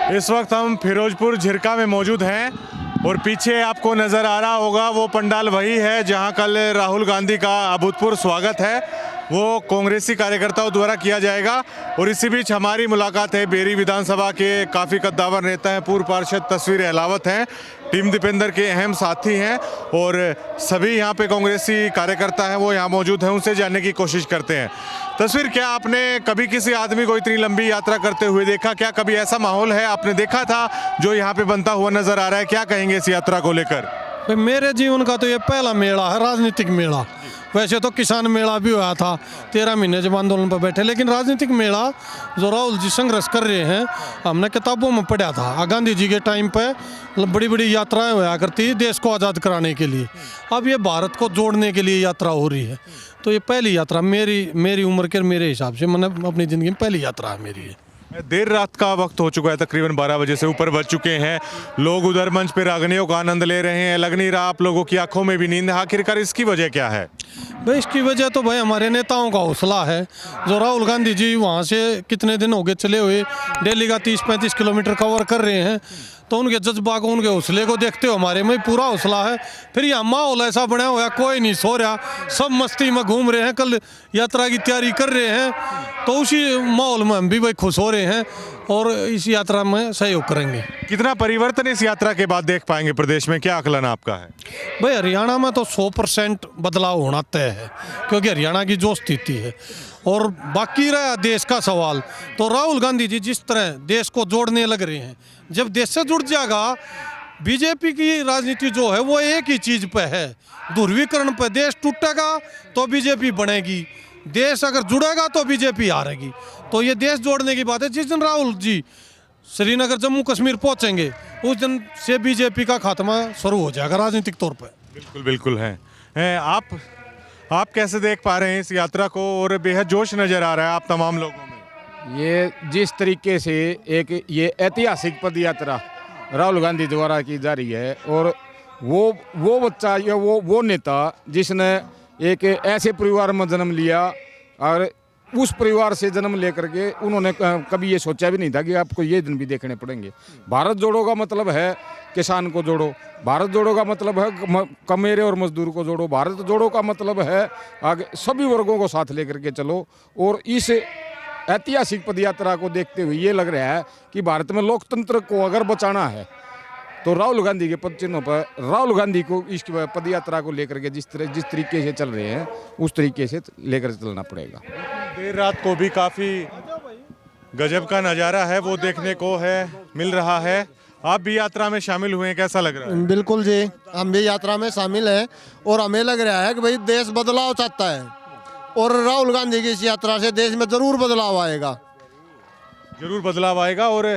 इस वक्त हम फिरोजपुर झिरका में मौजूद हैं और पीछे आपको नज़र आ रहा होगा वो पंडाल वही है जहां कल राहुल गांधी का अभूतपूर्व स्वागत है, वो कांग्रेसी कार्यकर्ताओं द्वारा किया जाएगा। और इसी बीच हमारी मुलाकात है बेरी विधानसभा के काफ़ी कद्दावर नेता हैं, पूर्व पार्षद तस्वीर अहलावत हैं, टीम दीपेंद्र के अहम साथी हैं और सभी यहाँ पे कांग्रेसी कार्यकर्ता हैं वो यहाँ मौजूद हैं, उनसे जानने की कोशिश करते हैं। तस्वीर, क्या आपने कभी किसी आदमी को इतनी लंबी यात्रा करते हुए देखा? क्या कभी ऐसा माहौल है आपने देखा था जो यहाँ पे बनता हुआ नजर आ रहा है? क्या कहेंगे इस यात्रा को लेकर? मेरे जीवन का तो ये पहला मेला है, राजनीतिक मेला। वैसे तो किसान मेला भी हुआ था, 13 महीने जब आंदोलन पर बैठे, लेकिन राजनीतिक मेला जो राहुल जी संघर्ष कर रहे हैं, हमने किताबों में पढ़ा था। गांधी जी के टाइम पे बड़ी बड़ी यात्राएं हुआ करती देश को आज़ाद कराने के लिए। अब ये भारत को जोड़ने के लिए यात्रा हो रही है, तो ये पहली यात्रा मेरी उम्र के मेरे हिसाब से मैंने अपनी ज़िंदगी में पहली यात्रा है मेरी। देर रात का वक्त हो चुका है, तकरीबन 12 बजे से ऊपर बज चुके हैं। लोग उधर मंच पे रागनियों का आनंद ले रहे हैं, लग नहीं रहा आप लोगों की आंखों में भी नींद है। आखिरकार इसकी वजह क्या है? भाई इसकी वजह तो भाई हमारे नेताओं का हौसला है। जो राहुल गांधी जी वहाँ से कितने दिन हो गए चले हुए, डेली का 30-35 किलोमीटर कवर कर रहे हैं, तो उनके जज्बा को, उनके हौसले को देखते हो हमारे में पूरा हौसला है। फिर यहाँ माहौल ऐसा बना हुआ है, कोई नहीं सो रहा, सब मस्ती में घूम रहे हैं, कल यात्रा की तैयारी कर रहे हैं, तो उसी माहौल में हम भी भाई खुश हो रहे हैं और इस यात्रा में सहयोग करेंगे। कितना परिवर्तन इस यात्रा के बाद देख पाएंगे प्रदेश में? क्या आकलन आपका है? भाई हरियाणा में तो 100% बदलाव होना तय है, क्योंकि हरियाणा की जो स्थिति है। और बाकी रहा देश का सवाल, तो राहुल गांधी जी जिस तरह देश को जोड़ने लग रहे हैं, जब देश से जुड़ जाएगा, बीजेपी की राजनीति जो है वो एक ही चीज़ पे है, ध्रुवीकरण पे। देश टूटेगा तो बीजेपी बनेगी, देश अगर जुड़ेगा तो बीजेपी हारेगी। तो ये देश जोड़ने की बात है। जिस दिन राहुल जी श्रीनगर जम्मू कश्मीर पहुंचेंगे, उस दिन से बीजेपी का खात्मा शुरू हो जाएगा राजनीतिक तौर पर। बिल्कुल बिल्कुल है। आप कैसे देख पा रहे हैं इस यात्रा को? और बेहद जोश नजर आ रहा है आप तमाम लोगों में। ये जिस तरीके से एक ये ऐतिहासिक पद यात्रा राहुल गांधी द्वारा की जा रही है, और वो बच्चा या वो नेता जिसने एक ऐसे परिवार में जन्म लिया और उस परिवार से जन्म लेकर के उन्होंने कभी ये सोचा भी नहीं था कि आपको ये दिन भी देखने पड़ेंगे। भारत जोड़ो का मतलब है किसान को जोड़ो, भारत जोड़ो का मतलब है कमेरे और मजदूर को जोड़ो, भारत जोड़ो का मतलब है आगे सभी वर्गों को साथ लेकर के चलो। और इस ऐतिहासिक पदयात्रा को देखते हुए ये लग रहा है कि भारत में लोकतंत्र को अगर बचाना है तो राहुल गांधी के पद चिन्हों पर राहुल गांधी को इस पदयात्रा को लेकर के जिस तरीके से चल रहे हैं उस तरीके से लेकर चलना पड़ेगा। देर रात को भी काफ़ी गजब का नज़ारा है वो देखने को मिल रहा है। आप भी यात्रा में शामिल हुए हैं, कैसा लग रहा है? बिल्कुल जी, हम भी यात्रा में शामिल हैं और हमें लग रहा है कि भाई देश बदलाव चाहता है और राहुल गांधी की इस यात्रा से देश में जरूर बदलाव आएगा। जरूर बदलाव आएगा। और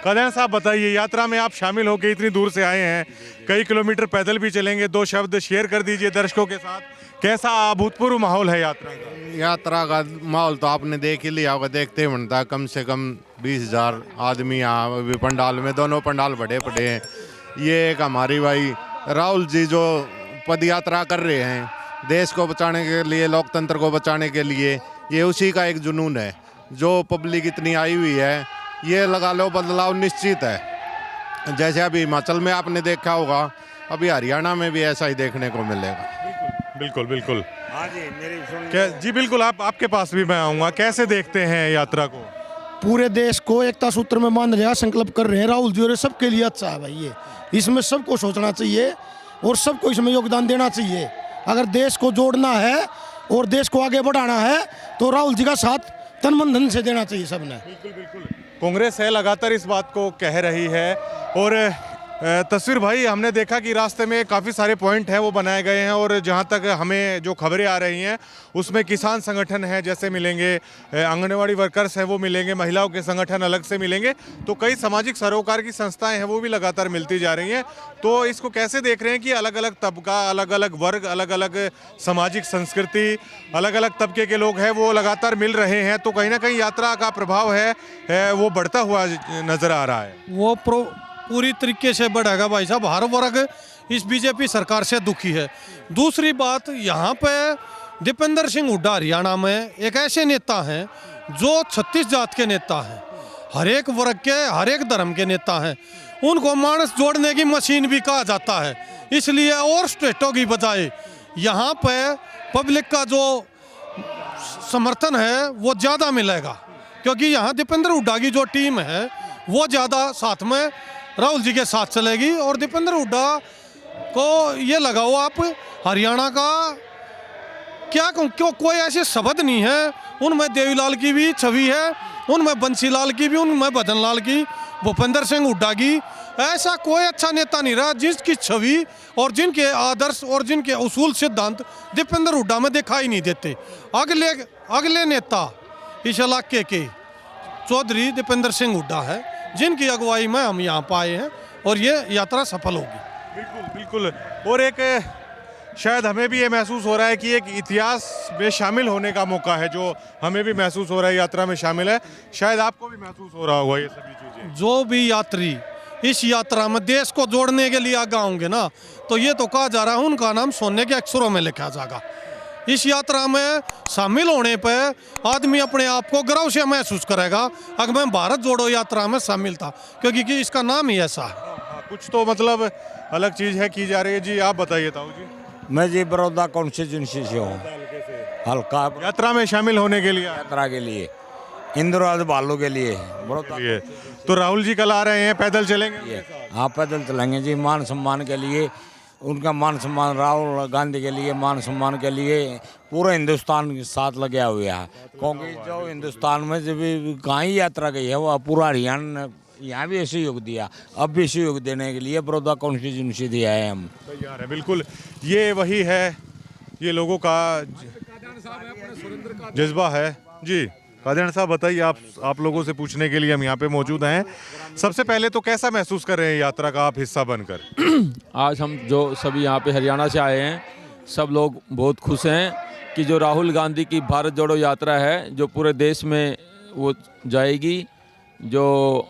कदम साहब बताइए, यात्रा में आप शामिल होकर इतनी दूर से आए हैं, कई किलोमीटर पैदल भी चलेंगे, 2 शब्द शेयर कर दीजिए दर्शकों के साथ। कैसा अभूतपूर्व माहौल है यात्रा का? यात्रा का माहौल तो आपने देख ही लिया होगा, देखते ही बनता है। कम से कम 20,000 आदमी यहाँ भी पंडाल में, दोनों पंडाल बड़े पड़े हैं। ये एक हमारी भाई राहुल जी जो पद यात्रा कर रहे हैं देश को बचाने के लिए, लोकतंत्र को बचाने के लिए, ये उसी का एक जुनून है। जो पब्लिक इतनी आई हुई है, ये लगा लो बदलाव निश्चित है। जैसे अभी हिमाचल में आपने देखा होगा, अभी हरियाणा में भी ऐसा ही देखने को मिलेगा। बिल्कुल बिल्कुल। हाँ जी, जी बिल्कुल। आपके पास भी मैं आऊँगा। कैसे देखते हैं यात्रा को? पूरे देश को एकता सूत्र में बांध रहा, संकल्प कर रहे हैं राहुल जी, और सबके लिए अच्छा है भाई। ये इसमें सबको सोचना चाहिए और सबको इसमें योगदान देना चाहिए। अगर देश को जोड़ना है और देश को आगे बढ़ाना है तो राहुल जी का साथ तन मन धन से देना चाहिए सबने। बिल्कुल बिल्कुल। कांग्रेस है लगातार इस बात को कह रही है। और तस्वीर भाई, हमने देखा कि रास्ते में काफ़ी सारे पॉइंट हैं वो बनाए गए हैं, और जहां तक हमें जो खबरें आ रही हैं उसमें किसान संगठन है जैसे मिलेंगे, आंगनवाड़ी वर्कर्स हैं वो मिलेंगे, महिलाओं के संगठन अलग से मिलेंगे, तो कई सामाजिक सरोकार की संस्थाएं हैं वो भी लगातार मिलती जा रही हैं। तो इसको कैसे देख रहे हैं कि अलग अलग तबका, अलग अलग वर्ग, अलग अलग सामाजिक संस्कृति, अलग अलग तबके के लोग हैं वो लगातार मिल रहे हैं, तो कहीं ना कहीं यात्रा का प्रभाव है वो बढ़ता हुआ नजर आ रहा है। वो पूरी तरीके से बढ़ेगा भाई साहब। हर वर्ग इस बीजेपी सरकार से दुखी है। दूसरी बात, यहाँ पे दीपेंद्र सिंह हुड्डा हरियाणा में एक ऐसे नेता हैं जो 36 जात के नेता हैं, हर एक वर्ग के, हर एक धर्म के नेता हैं, उनको मानस जोड़ने की मशीन भी कहा जाता है। इसलिए और स्टेटों की बजाय यहाँ पे पब्लिक का जो समर्थन है वो ज़्यादा मिलेगा, क्योंकि यहाँ दीपेंद्र हुड्डा की जो टीम है वो ज़्यादा साथ में राहुल जी के साथ चलेगी। और दीपेंद्र हुड्डा को ये लगाओ आप, हरियाणा का क्या कहूँ, क्यों कोई ऐसे शब्द नहीं है, उनमें देवीलाल की भी छवि है, उनमें बंसीलाल की भी, उनमें भजन लाल की, भूपेंद्र सिंह हुड्डा की, ऐसा कोई अच्छा नेता नहीं रहा जिसकी छवि और जिनके आदर्श और जिनके उसूल सिद्धांत दीपेंद्र हुड्डा में दिखाई नहीं देते। अगले नेता इस इलाके के चौधरी दीपेंद्र सिंह हुड्डा है, जिनकी अगुवाई में हम यहाँ पाए हैं और ये यात्रा सफल होगी। बिल्कुल बिल्कुल। और एक शायद हमें भी ये महसूस हो रहा है कि एक इतिहास में शामिल होने का मौका है, जो हमें भी महसूस हो रहा है यात्रा में शामिल है। शायद आपको भी महसूस हो रहा होगा ये सभी चीज़ें। जो भी यात्री इस यात्रा में देश को जोड़ने के लिए आगे होंगे ना, तो ये तो कहा जा रहा है उनका नाम सोने के अक्षरों में लिखा जाएगा। इस यात्रा में शामिल होने पर आदमी अपने आप को गर्व से महसूस करेगा, अगर मैं भारत जोड़ो यात्रा में शामिल था, क्योंकि इसका नाम ही ऐसा है। कुछ तो मतलब अलग चीज़ है की जा रही है। जी आप बताइए ताऊ जी। मैं जी बड़ौदा कॉन्स्टिट्यूंसी से हूँ, हल्का यात्रा में शामिल होने के लिए यात्रा के लिए, इंदिरा बालू के लिए बड़ौदा ये तो राहुल जी कल आ रहे हैं, पैदल चलेंगे? ये हाँ पैदल चलेंगे जी, मान सम्मान के लिए, उनका मान सम्मान, राहुल गांधी के लिए मान सम्मान के लिए पूरा हिंदुस्तान के साथ लगे हुए है। क्योंकि जो हिंदुस्तान में जब कहाँ ही यात्रा गई है वो पूरा हरियाणा ने यहाँ भी ऐसे योग दिया, अब भी ऐसे योग देने के लिए बड़ौदा कॉन्स्टिट्यूंसी दिया है हम तैयार है। बिल्कुल ये वही है, ये लोगों का जज्बा है। जी कादियान साहब बताइए, आप लोगों से पूछने के लिए हम यहाँ पे मौजूद हैं। सबसे पहले तो कैसा महसूस कर रहे हैं यात्रा का आप हिस्सा बनकर? आज हम जो सभी यहाँ पे हरियाणा से आए हैं, सब लोग बहुत खुश हैं कि जो राहुल गांधी की भारत जोड़ो यात्रा है जो पूरे देश में वो जाएगी, जो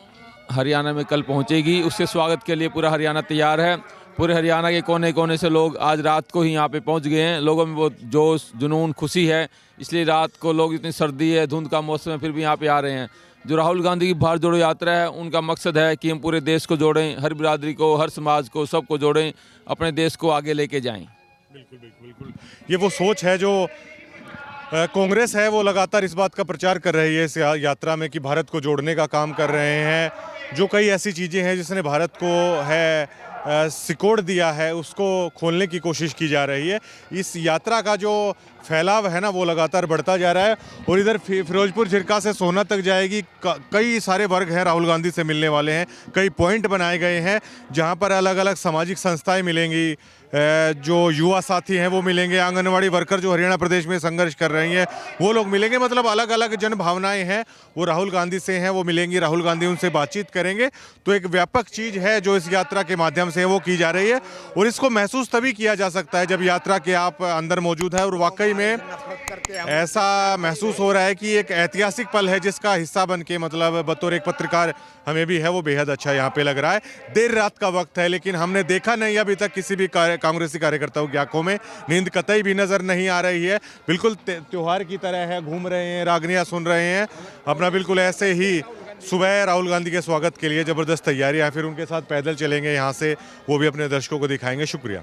हरियाणा में कल पहुँचेगी, उसके स्वागत के लिए पूरा हरियाणा तैयार है। पूरे हरियाणा के कोने कोने से लोग आज रात को ही यहाँ पे पहुँच गए हैं। लोगों में बहुत जोश, जुनून, खुशी है, इसलिए रात को लोग, इतनी सर्दी है, धुंध का मौसम है, फिर भी यहाँ पे आ रहे हैं। जो राहुल गांधी की भारत जोड़ो यात्रा है, उनका मकसद है कि हम पूरे देश को जोड़ें, हर बिरादरी को, हर समाज को, सबको जोड़ें, अपने देश को आगे लेके जाएं। बिल्कुल बिल्कुल बिल्कुल। ये वो सोच है जो कांग्रेस है, वो लगातार इस बात का प्रचार कर रही है इस यात्रा में कि भारत को जोड़ने का काम कर रहे हैं। जो कई ऐसी चीज़ें हैं जिसने भारत को है सिकोड़ दिया है, उसको खोलने की कोशिश की जा रही है। इस यात्रा का जो फैलाव है ना, वो लगातार बढ़ता जा रहा है। और इधर फिरोजपुर झिरका से सोहना तक जाएगी। कई सारे वर्ग हैं राहुल गांधी से मिलने वाले हैं, कई पॉइंट बनाए गए हैं जहां पर अलग अलग सामाजिक संस्थाएं मिलेंगी, जो युवा साथी हैं वो मिलेंगे, आंगनवाड़ी वर्कर जो हरियाणा प्रदेश में संघर्ष कर रही हैं वो लोग मिलेंगे। मतलब अलग अलग जन भावनाएं हैं वो राहुल गांधी से हैं, वो मिलेंगी, राहुल गांधी उनसे बातचीत करेंगे। तो एक व्यापक चीज़ है जो इस यात्रा के माध्यम से वो की जा रही है। और इसको महसूस तभी किया जा सकता है जब यात्रा के आप अंदर मौजूद है। और वाकई में ऐसा महसूस हो रहा है कि एक ऐतिहासिक पल है जिसका हिस्सा बन के, मतलब बतौर एक पत्रकार हमें भी है वो बेहद अच्छा यहाँ पे लग रहा है। देर रात का वक्त है लेकिन हमने देखा नहीं अभी तक किसी भी कांग्रेसी कार्यकर्ताओं की आंखों में नींद कतई भी नजर नहीं आ रही है। बिल्कुल त्योहार की तरह है, घूम रहे हैं, रागनियाँ सुन रहे हैं अपना। बिल्कुल ऐसे ही सुबह राहुल गांधी के स्वागत के लिए ज़बरदस्त तैयारी है। फिर उनके साथ पैदल चलेंगे यहाँ से, वो भी अपने दर्शकों को दिखाएंगे। शुक्रिया।